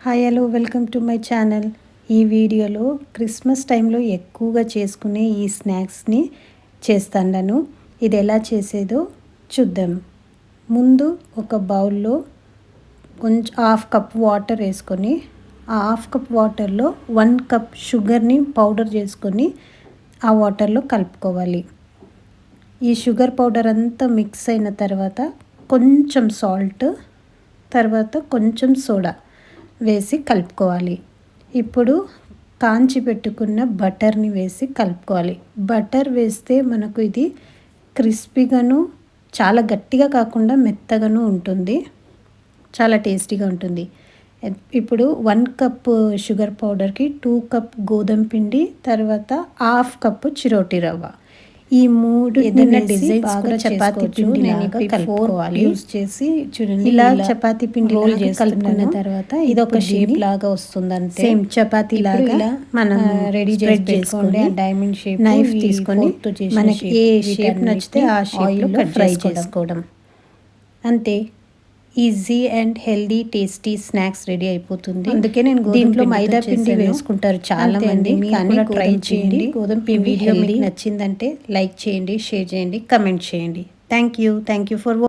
Hi hello welcome to my channel. ఈ వీడియోలో Christmas టైంలో ఎక్కువగా చేసుకునే ఈ స్నాక్స్ని చేస్తాను. ఇది ఎలా చేసేదో చూద్దాం. ముందు ఒక బౌల్లో కొంచెం హాఫ్ కప్ వాటర్ వేసుకొని ఆ హాఫ్ కప్ వాటర్లో 1 కప్ షుగర్ని పౌడర్ చేసుకొని ఆ వాటర్లో కలుపుకోవాలి. ఈ షుగర్ పౌడర్ అంతా మిక్స్ అయిన తర్వాత కొంచెం సాల్ట్, తర్వాత కొంచెం సోడా వేసి కలుపుకోవాలి. ఇప్పుడు కాంచి పెట్టుకున్న బటర్ని వేసి కలుపుకోవాలి. బటర్ వేస్తే మనకు ఇది క్రిస్పీగాను, చాలా గట్టిగా కాకుండా మెత్తగాను ఉంటుంది, చాలా టేస్టీగా ఉంటుంది. ఇప్పుడు 1 కప్ షుగర్ పౌడర్కి 2 కప్ గోధుమ పిండి, తర్వాత హాఫ్ కప్ చిరోటి రవ్వ, ఈ 3 ఏదైనా డిజైన్స్ కూడా చపాతీ పిండి లాగా కలుపుకోవాలి. యూస్ చేసి చూడండి, ఇలా చపాతీ పిండి రోల్ చేసి కలుపుకున్న తర్వాత ఇది ఒక షేప్ లాగా వస్తుంది. అంతే సేమ్ చపాతీ లాగా ఇలా మనం రెడీ చేసి పెట్టుకోండి. డైమండ్ షేప్ నైఫ్ తీసుకొని మనకి ఏ షేప్ నచ్చితే ఆ షేప్లో ఫ్రై చేసుకోవడం. అంతే, easy and healthy tasty snacks ready అయిపోతుంది. అందుకే నేను దీంట్లో మైదా పిండి వేసుకుంటారు చాలా మంది, కానీ ట్రై చేయండి. గోధుమ పిండి వీడియో మీకు నచ్చిందంటే లైక్ చేయండి, షేర్ చేయండి, కమెంట్ చేయండి. Thank you for